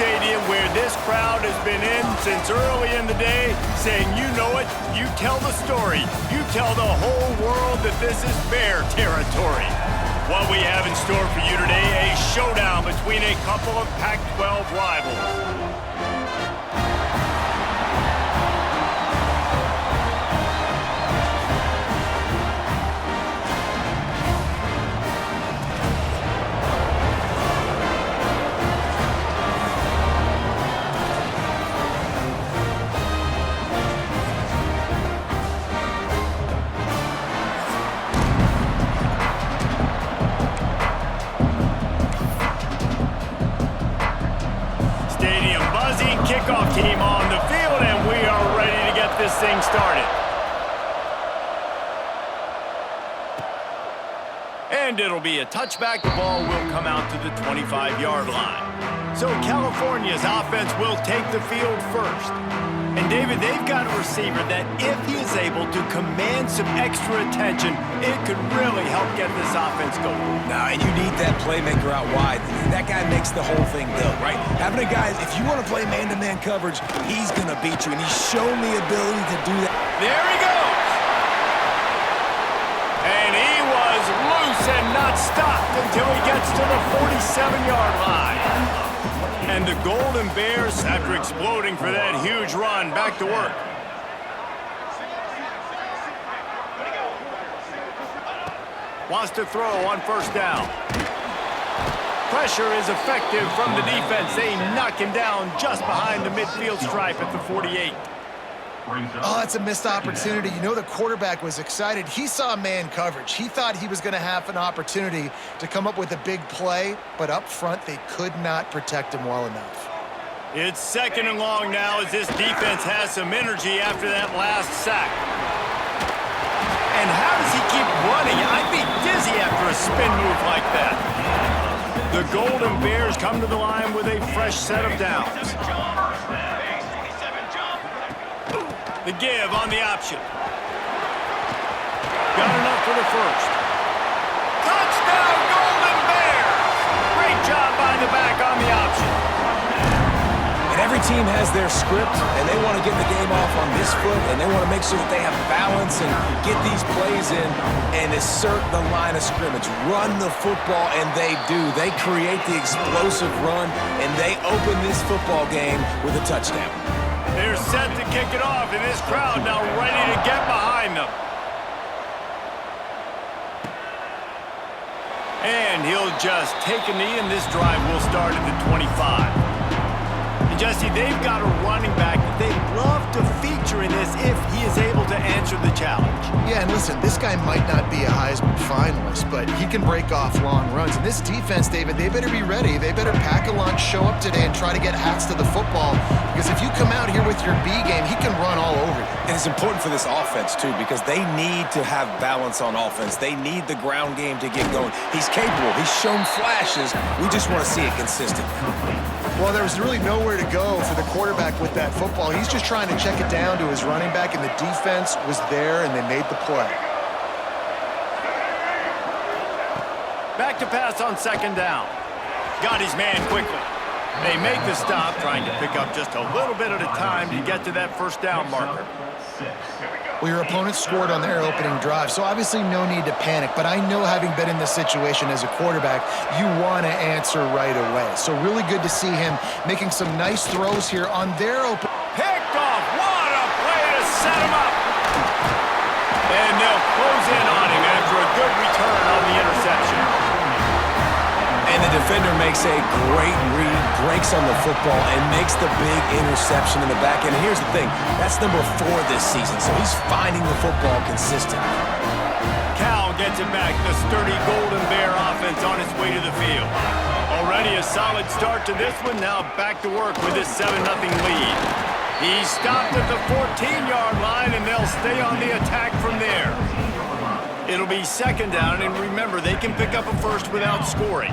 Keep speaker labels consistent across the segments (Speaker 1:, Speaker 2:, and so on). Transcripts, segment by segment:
Speaker 1: stadium where this crowd has been in since early in the day, saying, you know it, you tell the story, you tell the whole world that this is Bear territory. What we have in store for you today, a showdown between a couple of Pac-12 rivals. Kickoff team on the field, and we are ready to get this thing started. And it'll be a touchback. The ball will come out to the 25-yard line. So California's offense will take the field first. And David, they've got a receiver that if he is able to command some extra attention, it could really help get this offense going.
Speaker 2: Now, and you need that playmaker out wide. That guy makes the whole thing go, right? Having a guy, if you want to play man-to-man coverage, he's going to beat you, and he's shown the ability to do that.
Speaker 1: There he goes! And he was loose and not stopped until he gets to the 47-yard line. And the Golden Bears, after exploding for that huge run, back to work. Wants to throw on first down. Pressure is effective from the defense. They knock him down just behind the midfield stripe at the 48.
Speaker 3: Oh, that's a missed opportunity. You know the quarterback was excited. He saw man coverage. He thought he was going to have an opportunity to come up with a big play, but up front they could not protect him well enough.
Speaker 1: It's second and long now as this defense has some energy after that last sack. And how does he keep running? I'd be dizzy after a spin move like that. The Golden Bears come to the line with a fresh set of downs. The give on the option. Got enough for the first. Touchdown, Golden Bears! Great job by the back on the option.
Speaker 2: And every team has their script, and they want to get the game off on this foot, and they want to make sure that they have balance and get these plays in and assert the line of scrimmage. Run the football, and they do. They create the explosive run, and they open this football game with a touchdown.
Speaker 1: They're set to kick it off, and this crowd now ready to get behind them. And he'll just take a knee, and this drive will start at the 25. And Jesse, they've got a running back that they'd love to feature in this if he is able to answer the challenge.
Speaker 3: Yeah, and listen, this guy might not be a Heisman finalist, but he can break off long runs. And this defense, David, they better be ready. They better pack a lunch, show up today, and try to get hats to the football. Because if you come out here with your B game, he can run all over you.
Speaker 2: And it's important for this offense, too, because they need to have balance on offense. They need the ground game to get going. He's capable. He's shown flashes. We just want to see it consistently.
Speaker 3: Well, there was really nowhere to go for the quarterback with that football. He's just trying to check it down to his running back, and the defense was there, and they made the play.
Speaker 1: Back to pass on second down. Got his man quickly. They make the stop, trying to pick up just a little bit at a time to get to that first down marker.
Speaker 3: Well, your opponent scored on their opening drive, so obviously no need to panic. But I know, having been in this situation as a quarterback, you want to answer right away. So really good to see him making some nice throws here on their open.
Speaker 1: Picked off. What a play to set him up. And they'll close in on him after a good return on the interception.
Speaker 2: And the defender makes a great read, breaks on the football, and makes the big interception in the back end. And here's the thing, that's number 4 this season, so he's finding the football consistently.
Speaker 1: Cal gets it back, the sturdy Golden Bear offense on its way to the field. Already a solid start to this one, now back to work with this 7-0 lead. He stopped at the 14-yard line, and they'll stay on the attack from there. It'll be second down, and remember, they can pick up a first without scoring.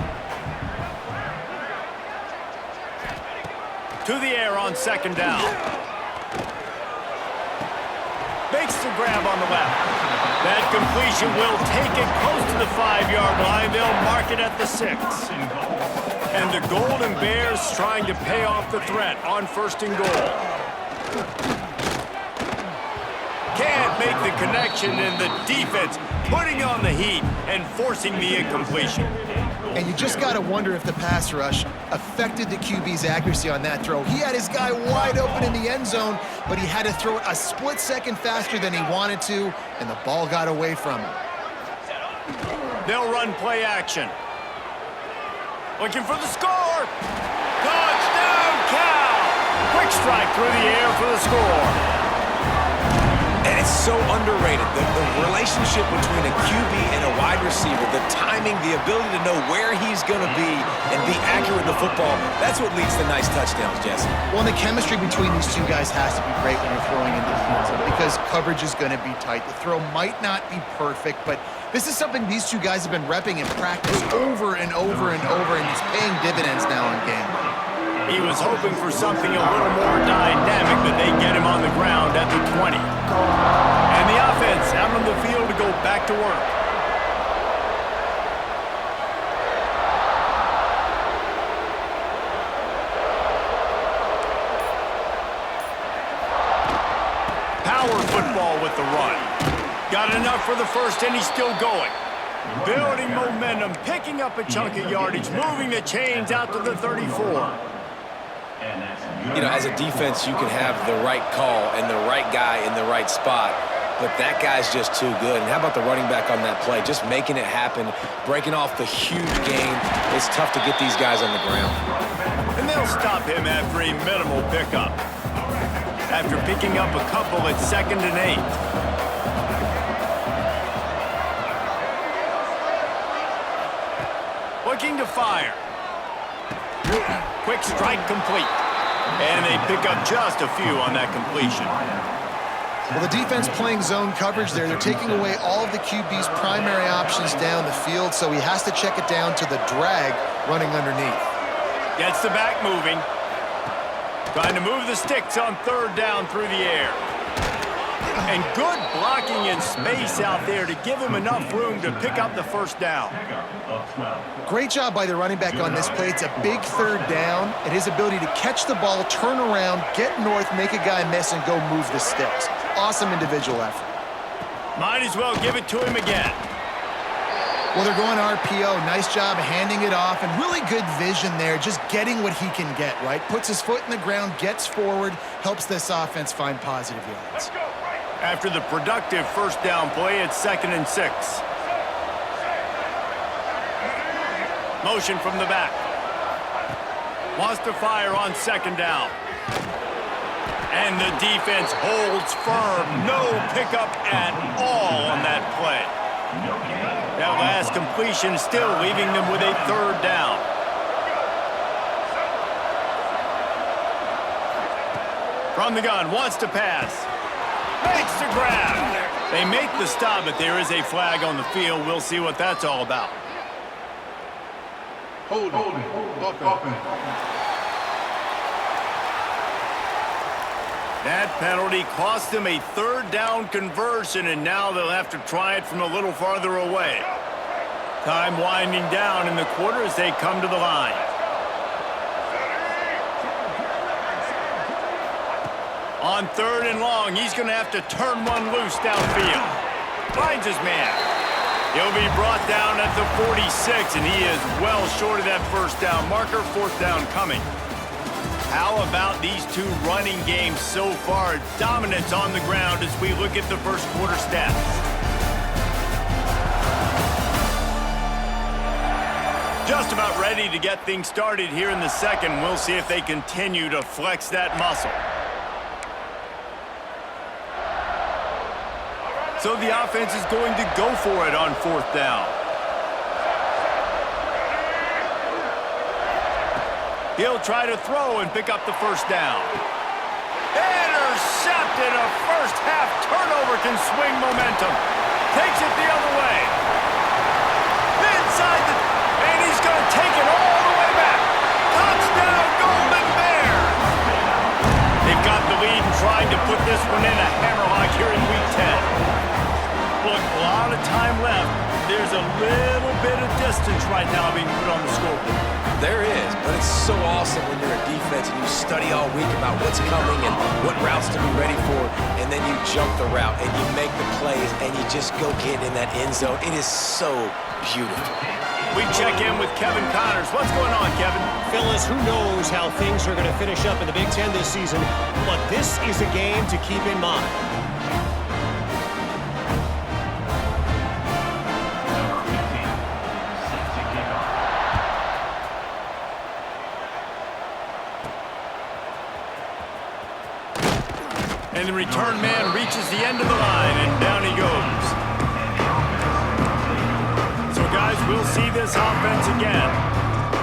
Speaker 1: To the air on second down. Makes the grab on the left. That completion will take it close to the 5-yard line. They'll mark it at the 6. And the Golden Bears trying to pay off the threat on 1st and goal. Can't make the connection, and the defense putting on the heat and forcing the incompletion.
Speaker 3: And you just got to wonder if the pass rush affected the QB's accuracy on that throw. He had his guy wide open in the end zone, but he had to throw it a split second faster than he wanted to, and the ball got away from him.
Speaker 1: They'll run play action. Looking for the score. Touchdown, Cal! Quick strike through the air for the score.
Speaker 2: And it's so underrated, the relationship between a QB and a wide receiver, the timing, the ability to know where he's going to be and be accurate with the football, that's what leads to nice touchdowns, Jesse.
Speaker 3: Well, the chemistry between these two guys has to be great when you're throwing into the end zone because coverage is going to be tight. The throw might not be perfect, but this is something these two guys have been repping in practice over and over and over, and it's paying dividends now in game.
Speaker 1: He was hoping for something a little more dynamic, but they get him on the ground at the 20. And the offense out on the field to go back to work. Power football with the run. Got enough for the first, and he's still going. Building momentum, picking up a chunk of yardage, moving the chains out to the 34.
Speaker 2: You know, as a defense, you can have the right call and the right guy in the right spot, but that guy's just too good. And how about the running back on that play? Just making it happen, breaking off the huge gain. It's tough to get these guys on the ground.
Speaker 1: And they'll stop him after a minimal pickup. After picking up a couple at 2nd and 8. Looking to fire. Quick strike complete. And they pick up just a few on that completion.
Speaker 3: Well, the defense playing zone coverage there. They're taking away all of the QB's primary options down the field, so he has to check it down to the drag running underneath.
Speaker 1: Gets the back moving. Trying to move the sticks on 3rd down through the air. And good blocking in space out there to give him enough room to pick up the 1st down.
Speaker 3: Great job by the running back on this play. It's a big 3rd down, and his ability to catch the ball, turn around, get north, make a guy miss, and go move the sticks. Awesome individual effort.
Speaker 1: Might as well give it to him again.
Speaker 3: Well, they're going RPO. Nice job handing it off, and really good vision there, just getting what he can get, right? Puts his foot in the ground, gets forward, helps this offense find positive yards.
Speaker 1: After the productive 1st down play, it's 2nd and 6. Motion from the back. Wants to fire on 2nd down. And the defense holds firm. No pickup at all on that play. That last completion still leaving them with a 3rd down. From the gun, wants to pass. Makes the grab. They make the stop, but there is a flag on the field. We'll see what that's all about.
Speaker 4: Hold it.
Speaker 1: That penalty cost them a 3rd down conversion, and now they'll have to try it from a little farther away. Time winding down in the quarter as they come to the line. On 3rd and long, he's going to have to turn one loose downfield. Finds his man. He'll be brought down at the 46, and he is well short of that 1st down marker. 4th down coming. How about these two running games so far? Dominance on the ground as we look at the 1st quarter stats. Just about ready to get things started here in the 2nd. We'll see if they continue to flex that muscle. So the offense is going to go for it on 4th down. He'll try to throw and pick up the 1st down. Intercepted. A first-half turnover can swing momentum. Takes it the other way. Inside the... And he's going to take it all the way back. Touchdown, Golden Bears! They've got the lead and trying to put this one in a hammerlock here in Week 10. Look, a lot of time left. There's a little bit of distance right now being put on the scoreboard.
Speaker 2: There is, but it's so awesome when you're a defense and you study all week about what's coming and what routes to be ready for, and then you jump the route and you make the plays and you just go get in that end zone. It is so beautiful.
Speaker 1: We check in with Kevin Connors. What's going on, Kevin?
Speaker 4: Phyllis, who knows how things are going to finish up in the Big Ten this season, but this is a game to keep in mind.
Speaker 1: And the return man reaches the end of the line, and down he goes. So, guys, we'll see this offense again.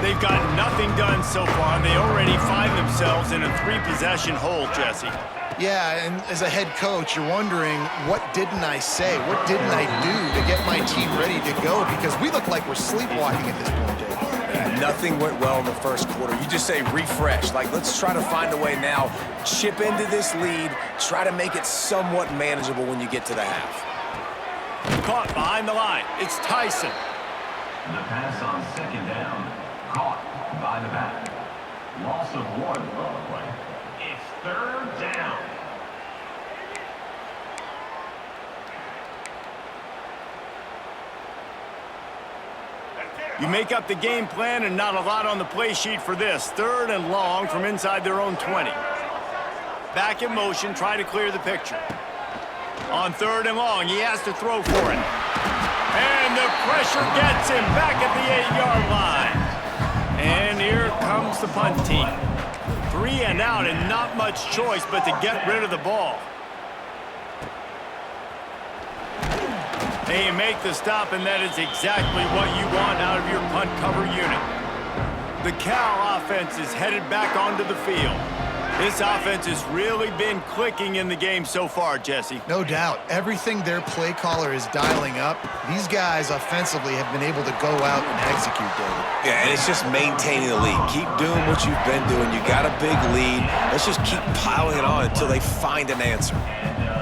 Speaker 1: They've got nothing done so far, and they already find themselves in a 3-possession hole, Jesse.
Speaker 3: Yeah, and as a head coach, you're wondering, what didn't I say? What didn't I do to get my team ready to go? Because we look like we're sleepwalking at this point, Dave.
Speaker 2: Nothing went well in the first quarter. You just say refresh. Like, let's try to find a way now. Chip into this lead. Try to make it somewhat manageable when you get to the half.
Speaker 1: Caught behind the line. It's Tyson.
Speaker 5: The pass on second down. Caught by the back. Loss of 1 on the play. It's third down.
Speaker 1: You make up the game plan and not a lot on the play sheet for this. 3rd and long from inside their own 20. Back in motion, try to clear the picture. On 3rd and long, he has to throw for it. And the pressure gets him back at the 8-yard line. And here comes the punt team. 3 and out and not much choice but to get rid of the ball. They make the stop, and that is exactly what you want out of your punt cover unit. The Cal offense is headed back onto the field. This offense has really been clicking in the game so far, Jesse.
Speaker 3: No doubt. Everything their play caller is dialing up, these guys offensively have been able to go out and execute, David.
Speaker 2: Yeah, and it's just maintaining the lead. Keep doing what you've been doing. You got a big lead. Let's just keep piling it on until they find an answer.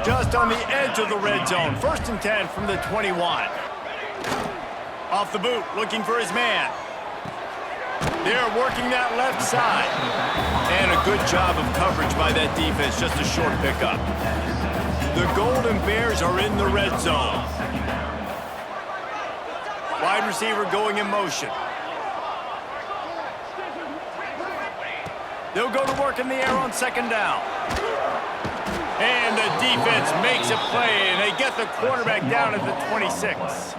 Speaker 1: Just on the edge of the red zone. 1st and 10 from the 21. Off the boot, looking for his man. They're working that left side. And a good job of coverage by that defense. Just a short pickup. The Golden Bears are in the red zone. Wide receiver going in motion. They'll go to work in the air on 2nd down. And the defense makes a play, and they get the quarterback down at the 26.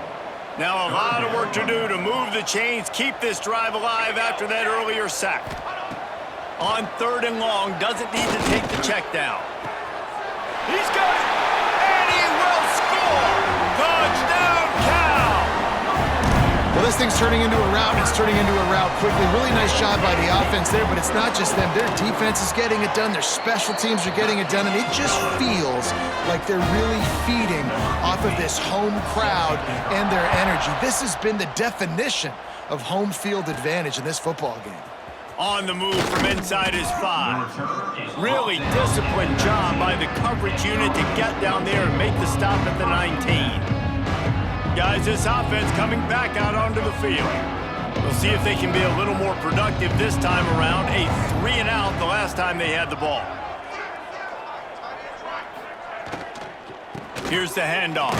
Speaker 1: Now a lot of work to do to move the chains, keep this drive alive after that earlier sack. On 3rd and long, doesn't need to take the check down. He's got it, and he will score! Touchdown, Cal!
Speaker 3: Well, this thing's turning into a route, and it's turning into a route quickly. Really nice job by the offense there, but it's not just them. Their defense is getting it done. Their special teams are getting it done, and it just feels like they're really feeding off of this home crowd and their energy. This has been the definition of home field advantage in this football game.
Speaker 1: On the move from inside his 5. Really disciplined job by the coverage unit to get down there and make the stop at the 19. Guys, this offense coming back out onto the field. We'll see if they can be a little more productive this time around. A 3 and out the last time they had the ball. Here's the handoff.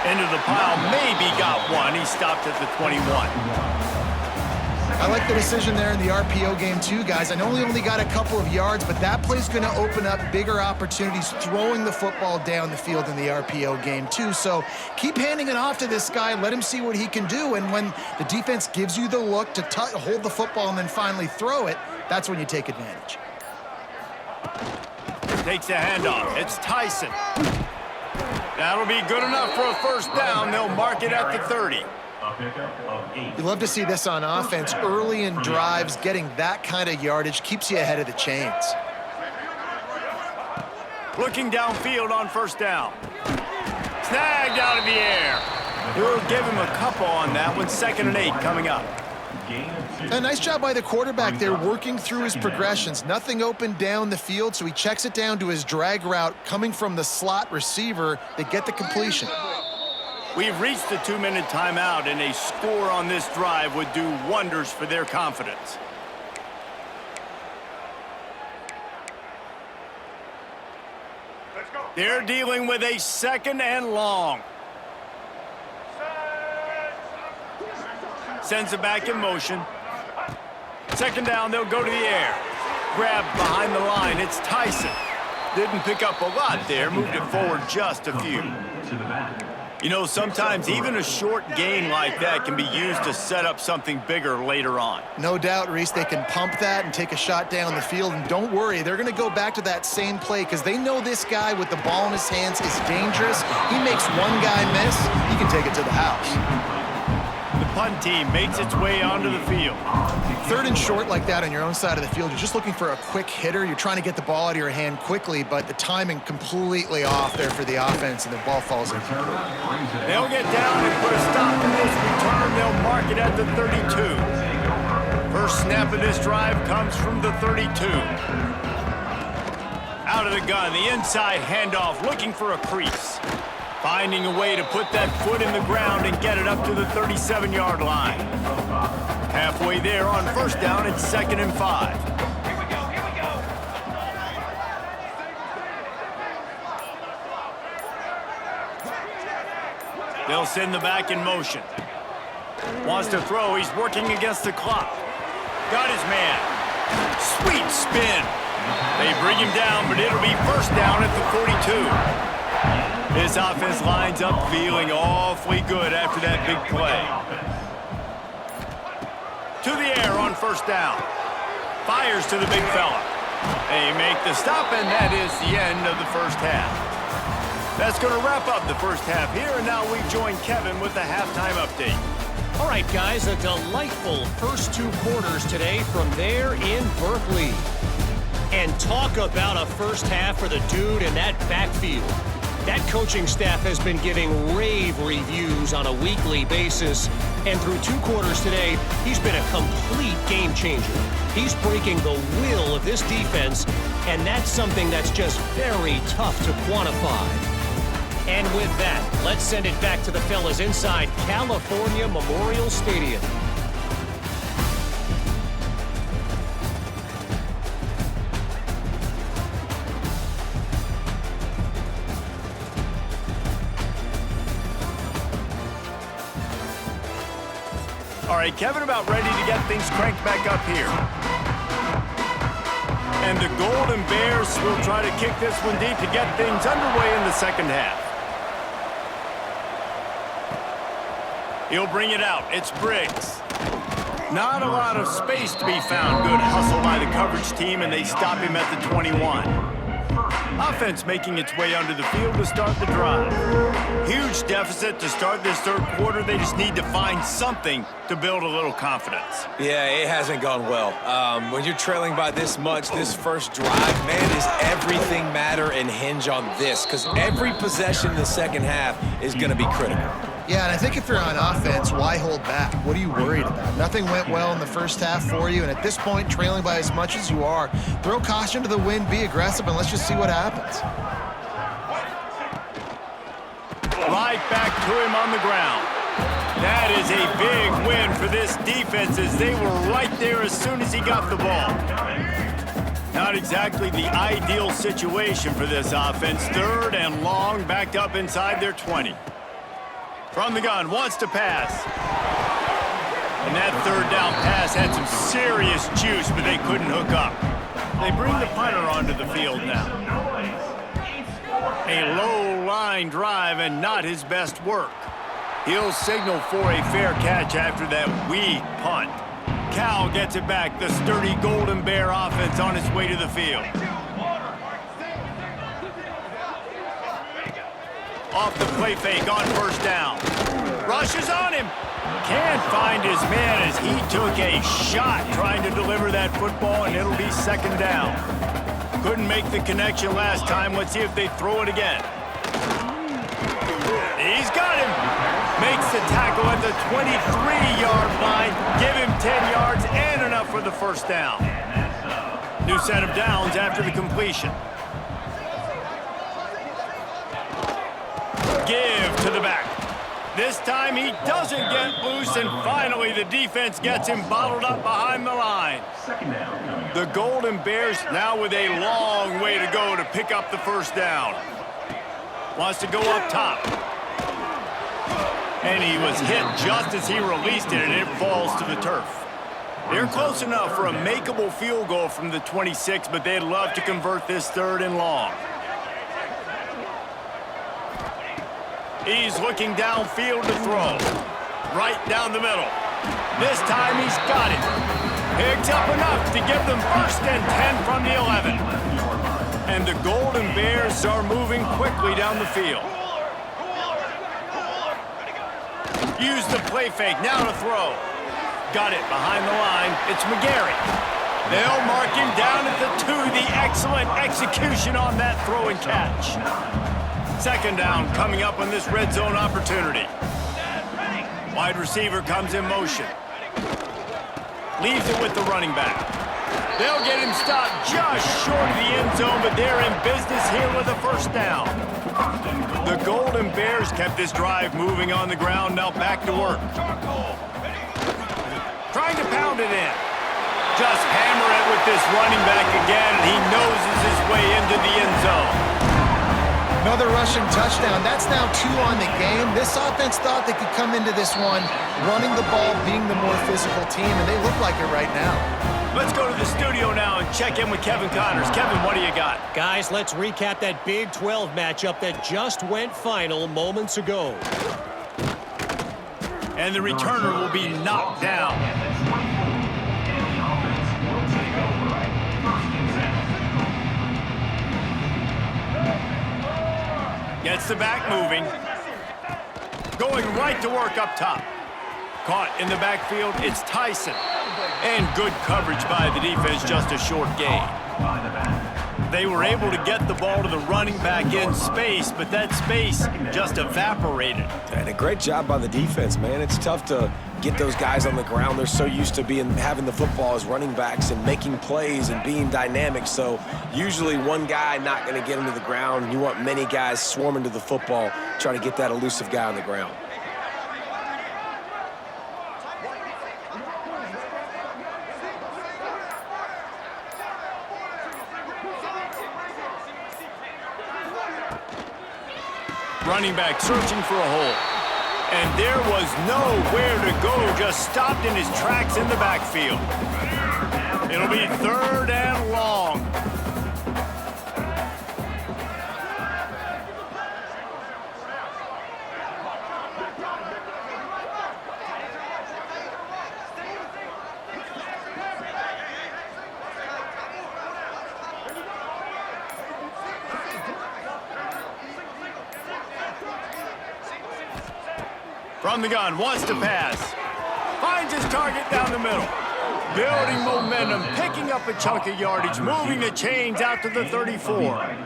Speaker 1: Into the pile, maybe got one. He stopped at the 21.
Speaker 3: I like the decision there in the RPO game too, guys. I know he only got a couple of yards, but that play's going to open up bigger opportunities throwing the football down the field in the RPO game too. So keep handing it off to this guy. Let him see what he can do. And when the defense gives you the look to hold the football and then finally throw it, that's when you take advantage.
Speaker 1: Takes a handoff. It's Tyson. That'll be good enough for a 1st down. They'll mark it at the 30.
Speaker 3: You love to see this on offense. Early in drives, getting that kind of yardage keeps you ahead of the chains.
Speaker 1: Looking downfield on 1st down. Snagged out of the air. We'll give him a couple on that one. 2nd and 8 coming up.
Speaker 3: A nice job by the quarterback there, working through his progressions. Nothing open down the field, so he checks it down to his drag route coming from the slot receiver. They get the completion.
Speaker 1: We've reached the 2-minute timeout, and a score on this drive would do wonders for their confidence. They're dealing with a 2nd and long. Sends it back in motion. 2nd down, they'll go to the air. Grabbed behind the line, it's Tyson. Didn't pick up a lot there, moved it forward just a few. You know, sometimes even a short gain like that can be used to set up something bigger later on.
Speaker 3: No doubt, Reese, they can pump that and take a shot down the field. And don't worry, they're going to go back to that same play because they know this guy with the ball in his hands is dangerous. He makes one guy miss, he can take it to the house.
Speaker 1: The punt team makes its way onto the field.
Speaker 3: 3rd and short like that on your own side of the field, you're just looking for a quick hitter. You're trying to get the ball out of your hand quickly, but the timing completely off there for the offense, and the ball falls in.
Speaker 1: They'll get down and put a stop to this return. They'll mark it at the 32. First snap of this drive comes from the 32. Out of the gun, the inside handoff, looking for a crease. Finding a way to put that foot in the ground and get it up to the 37-yard line. Halfway there on 1st down, it's 2nd and 5. They'll send the back in motion. Wants to throw, he's working against the clock. Got his man. Sweet spin. They bring him down, but it'll be 1st down at the 42. This offense lines up feeling awfully good after that big play. To the air on 1st down. Fires to the big fella. They make the stop, and that is the end of the 1st half. That's going to wrap up the 1st half here, and now we join Kevin with the halftime update.
Speaker 4: All right, guys, a delightful first 2 quarters today from there in Berkeley. And talk about a 1st half for the dude in that backfield. That coaching staff has been giving rave reviews on a weekly basis, and through 2 quarters today, he's been a complete game changer. He's breaking the will of this defense, and that's something that's just very tough to quantify. And with that, let's send it back to the fellas inside California Memorial Stadium.
Speaker 1: All right, Kevin about ready to get things cranked back up here. And the Golden Bears will try to kick this one deep to get things underway in the 2nd half. He'll bring it out. It's Briggs. Not a lot of space to be found. Good hustle by the coverage team, and they stop him at the 21. Offense making its way onto the field to start the drive. Huge deficit to start this 3rd quarter. They just need to find something to build a little confidence.
Speaker 2: Yeah, it hasn't gone well. When you're trailing by this much, this 1st drive, man, does everything matter and hinge on this? Because every possession in the 2nd half is going to be critical.
Speaker 3: Yeah, and I think if you're on offense, why hold back? What are you worried about? Nothing went well in the 1st half for you, and at this point, trailing by as much as you are, throw caution to the wind, be aggressive, and let's just see what happens.
Speaker 1: Right back to him on the ground. That is a big win for this defense as they were right there as soon as he got the ball. Not exactly the ideal situation for this offense. 3rd and long, backed up inside their 20. From the gun, wants to pass. And that 3rd down pass had some serious juice, but they couldn't hook up. They bring the punter onto the field now. A low line drive and not his best work. He'll signal for a fair catch after that weak punt. Cal gets it back. The sturdy Golden Bear offense on its way to the field. Off the play fake on 1st down. Rushes on him. Can't find his man as he took a shot trying to deliver that football, and it'll be 2nd down. Couldn't make the connection last time. Let's see if they throw it again. He's got him. Makes the tackle at the 23-yard line. Give him 10 yards and enough for the 1st down. New set of downs after the completion. Give to the back. This time he doesn't get loose, and finally the defense gets him bottled up behind the line.
Speaker 5: Second down coming up.
Speaker 1: The Golden Bears now with a long way to go to pick up the first down. Wants to go up top. And he was hit just as he released it, and it falls to the turf. They're close enough for a makeable field goal from the 26, but they'd love to convert this 3rd and long. He's looking downfield to throw. Right down the middle. This time he's got it. Picks up enough to give them 1st and 10 from the 11. And the Golden Bears are moving quickly down the field. Use the play fake, now to throw. Got it behind the line. It's McGarry. They'll mark him down at the 2. The excellent execution on that throw and catch. 2nd down coming up on this red zone opportunity. Wide receiver comes in motion. Leaves it with the running back. They'll get him stopped just short of the end zone, but they're in business here with a 1st down. The Golden Bears kept this drive moving on the ground, now back to work. Trying to pound it in. Just hammer it with this running back again, and he noses his way into the end zone.
Speaker 3: Another rushing touchdown. That's now 2 on the game. This offense thought they could come into this one running the ball, being the more physical team, and they look like it right now.
Speaker 1: Let's go to the studio now and check in with Kevin Connors. Kevin, what do you got?
Speaker 4: Guys, let's recap that Big 12 matchup that just went final moments ago.
Speaker 1: And the returner will be knocked down. Gets the back moving. Going right to work up top. Caught in the backfield, it's Tyson. And good coverage by the defense, just a short gain. They were able to get the ball to the running back in space, but that space just evaporated.
Speaker 2: And a great job by the defense, man. It's tough to get those guys on the ground. They're so used to having the football as running backs and making plays and being dynamic. So usually one guy not going to get him to the ground. You want many guys swarming to the football, trying to get that elusive guy on the ground.
Speaker 1: Running back searching for a hole. And there was nowhere to go, just stopped in his tracks in the backfield. It'll be 3rd and long. From the gun, wants to pass. Finds his target down the middle. Building momentum, picking up a chunk of yardage, moving the chains out to the 34.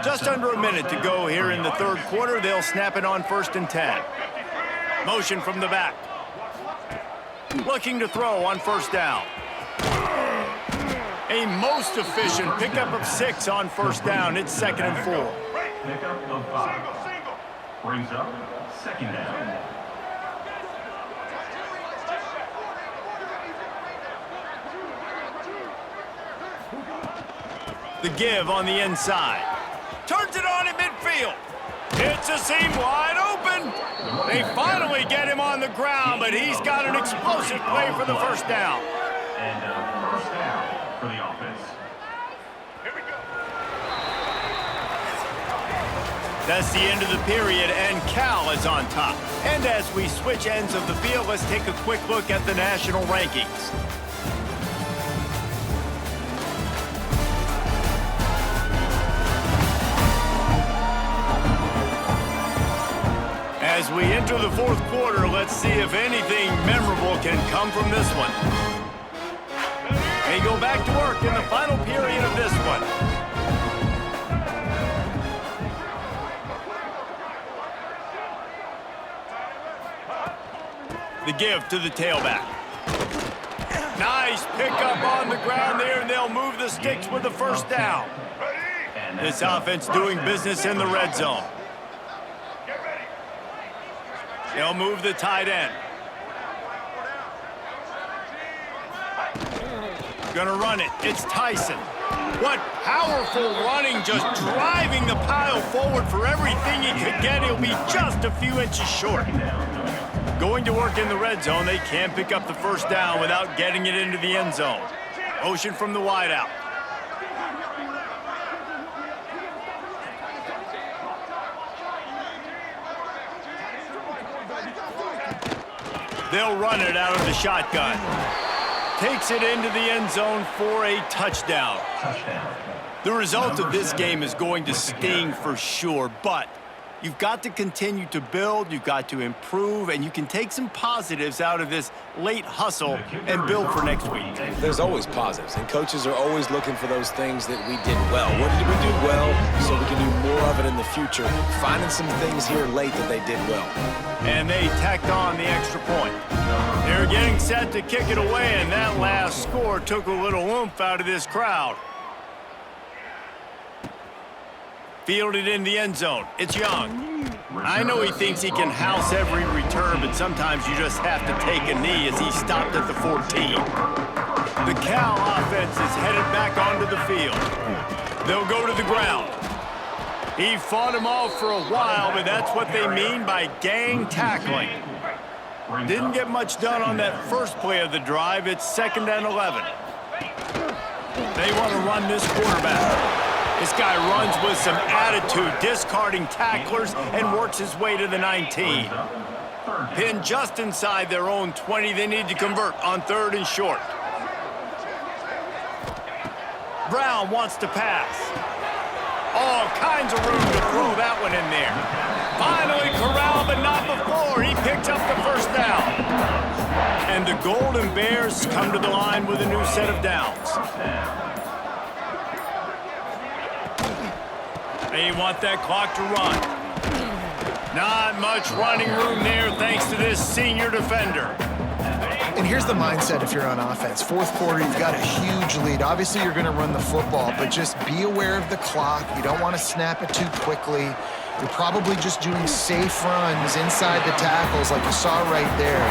Speaker 1: Just under a minute to go here in the 3rd quarter. They'll snap it on 1st and 10. Motion from the back. Looking to throw on 1st down. A most efficient pickup of 6 on 1st down. It's 2nd and 4.
Speaker 5: Pickup of 5. Brings up 2nd down.
Speaker 1: The give on the inside. Turns it on in midfield. Hits a seam wide open. They finally get him on the ground, but he's got an explosive play for the 1st down.
Speaker 5: And 1st down for the offense.
Speaker 1: That's the end of the period, and Cal is on top. And as we switch ends of the field, let's take a quick look at the national rankings. As we enter the 4th quarter, let's see if anything memorable can come from this one. They go back to work in the final period of this one. The give to the tailback. Nice pickup on the ground there, and they'll move the sticks with the 1st down. This offense doing business in the red zone. They'll move the tight end. Gonna run it. It's Tyson. What powerful running, just driving the pile forward for everything he could get. He'll be just a few inches short. Going to work in the red zone, they can't pick up the first down without getting it into the end zone. Motion from the wideout. They'll run it out of the shotgun. Takes it into the end zone for a touchdown. The result of this game is going to sting for sure, but you've got to continue to build, you've got to improve, and you can take some positives out of this late hustle and build for next week.
Speaker 2: There's always positives, and coaches are always looking for those things that we did well. What did we do well so we can do more of it in the future? Finding some things here late that they did well.
Speaker 1: And they tacked on the extra point. They're getting set to kick it away, and that last score took a little oomph out of this crowd. Fielded in the end zone. It's Young. I know he thinks he can house every return, but sometimes you just have to take a knee as he stopped at the 14. The Cal offense is headed back onto the field. They'll go to the ground. He fought him off for a while, but that's what they mean by gang tackling. Didn't get much done on that first play of the drive. It's 2nd and 11. They want to run this quarterback. This guy runs with some attitude, discarding tacklers, and works his way to the 19. Pinned just inside their own 20. They need to convert on 3rd and short. Brown wants to pass. All kinds of room to throw that one in there. Finally corralled, but not before. He picks up the first down. And the Golden Bears come to the line with a new set of downs. They want that clock to run. Not much running room there thanks to this senior defender.
Speaker 3: And here's the mindset if you're on offense. 4th quarter, you've got a huge lead. Obviously, you're going to run the football, but just be aware of the clock. You don't want to snap it too quickly. You're probably just doing safe runs inside the tackles like you saw right there.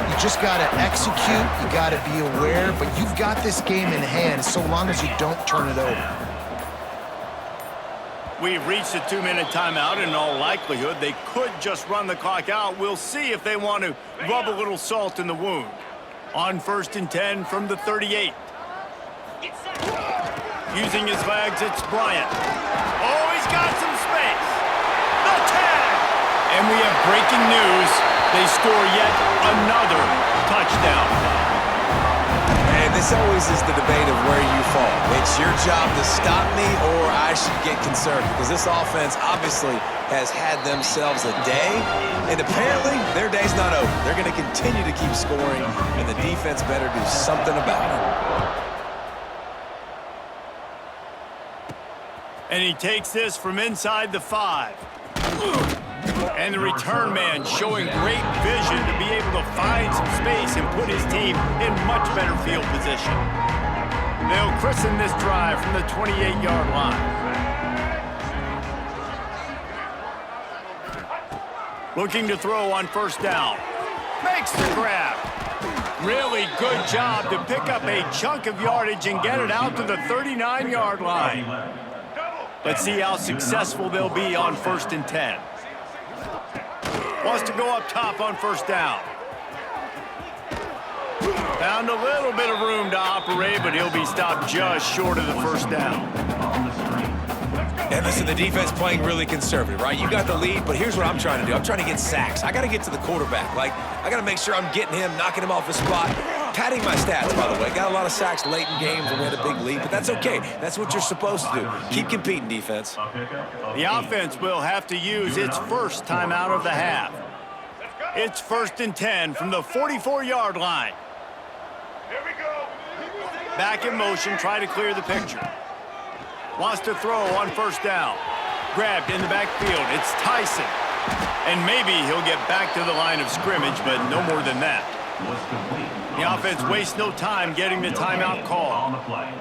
Speaker 3: You just got to execute. You got to be aware, but you've got this game in hand so long as you don't turn it over.
Speaker 1: We've reached a 2-minute timeout. In all likelihood, they could just run the clock out. We'll see if they want to rub a little salt in the wound. On 1st and 10 from the 38. Using his legs, it's Bryant. Oh, he's got some space. The tag! And we have breaking news. They score yet another touchdown.
Speaker 2: And this always is the debate of where you fall. It's your job to stop me or I should get concerned because this offense obviously has had themselves a day, and apparently their day's not over. They're going to continue to keep scoring, and the defense better do something about it.
Speaker 1: And he takes this from inside the 5. And the return man showing great vision to be able to find some space and put his team in much better field position. They'll christen this drive from the 28-yard line. Looking to throw on 1st down. Makes the grab. Really good job to pick up a chunk of yardage and get it out to the 39-yard line. Let's see how successful they'll be on 1st and 10. Wants to go up top on 1st down. Found a little bit of room to operate, but he'll be stopped just short of the 1st down.
Speaker 2: And listen, the defense playing really conservative, right? You got the lead, but here's what I'm trying to do. I'm trying to get sacks. I got to get to the quarterback. Like, I got to make sure I'm getting him, knocking him off his spot. Padding my stats, by the way. Got a lot of sacks late in games when we had a big lead, but that's okay. That's what you're supposed to do. Keep competing, defense.
Speaker 1: The offense will have to use its first timeout of the half. It's 1st and 10 from the 44-yard line. Back in motion, try to clear the picture. Wants to throw on 1st down. Grabbed in the backfield. It's Tyson. And maybe he'll get back to the line of scrimmage, but no more than that. The offense wastes no time getting the timeout call.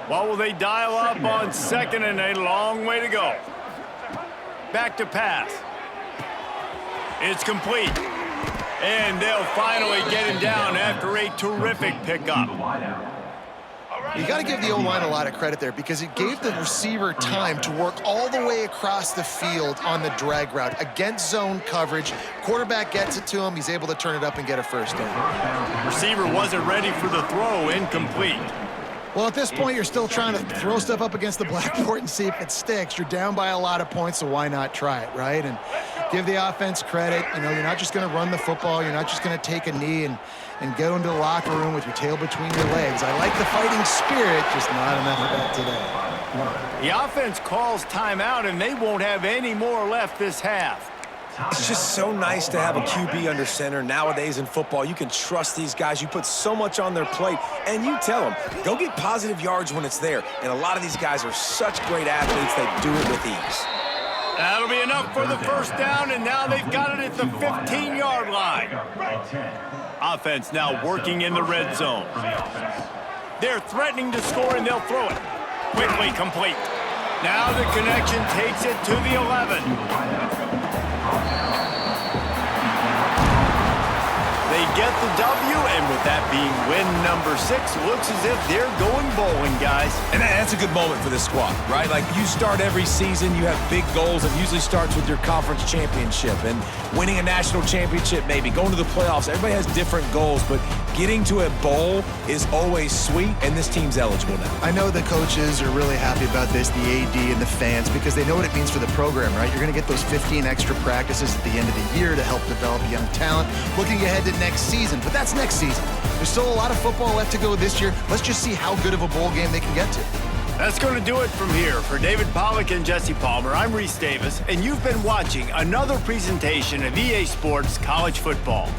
Speaker 1: What will they dial up on 2nd and a long way to go? Back to pass. It's complete. And they'll finally get him down after a terrific pickup.
Speaker 3: You got to give the O-line a lot of credit there because it gave the receiver time to work all the way across the field on the drag route against zone coverage. Quarterback gets it to him. He's able to turn it up and get a first down.
Speaker 1: Receiver wasn't ready for the throw, incomplete.
Speaker 3: Well, at this point, you're still trying to throw stuff up against the blackboard and see if it sticks. You're down by a lot of points, so why not try it, right? And give the offense credit. You know, you're not just going to run the football. You're not just going to take a knee and go into the locker room with your tail between your legs. I like the fighting spirit, just not enough of that today.
Speaker 1: The offense calls timeout, and they won't have any more left this half.
Speaker 2: It's just so nice to have a QB under center. Nowadays in football, you can trust these guys. You put so much on their plate, and you tell them, go get positive yards when it's there. And a lot of these guys are such great athletes, they do it with ease.
Speaker 1: That'll be enough for the first down, and now they've got it at the 15-yard line. Offense now working in the red zone. They're threatening to score, and they'll throw it. Quickly complete. Now the connection takes it to the 11. They get the W, and with that being win number 6, looks as if they're going bowling, guys.
Speaker 2: And that's a good moment for this squad, right? Like, you start every season, you have big goals. It usually starts with your conference championship and winning a national championship, maybe going to the playoffs. Everybody has different goals, but getting to a bowl is always sweet, and this team's eligible now.
Speaker 3: I know the coaches are really happy about this, the AD and the fans, because they know what it means for the program, right? You're going to get those 15 extra practices at the end of the year to help develop young talent. Looking ahead to next season, but that's next season. There's still a lot of football left to go this year. Let's just see how good of a bowl game they can get to.
Speaker 1: That's going to do it from here. For David Pollack and Jesse Palmer, I'm Reese Davis, and you've been watching another presentation of EA Sports College Football.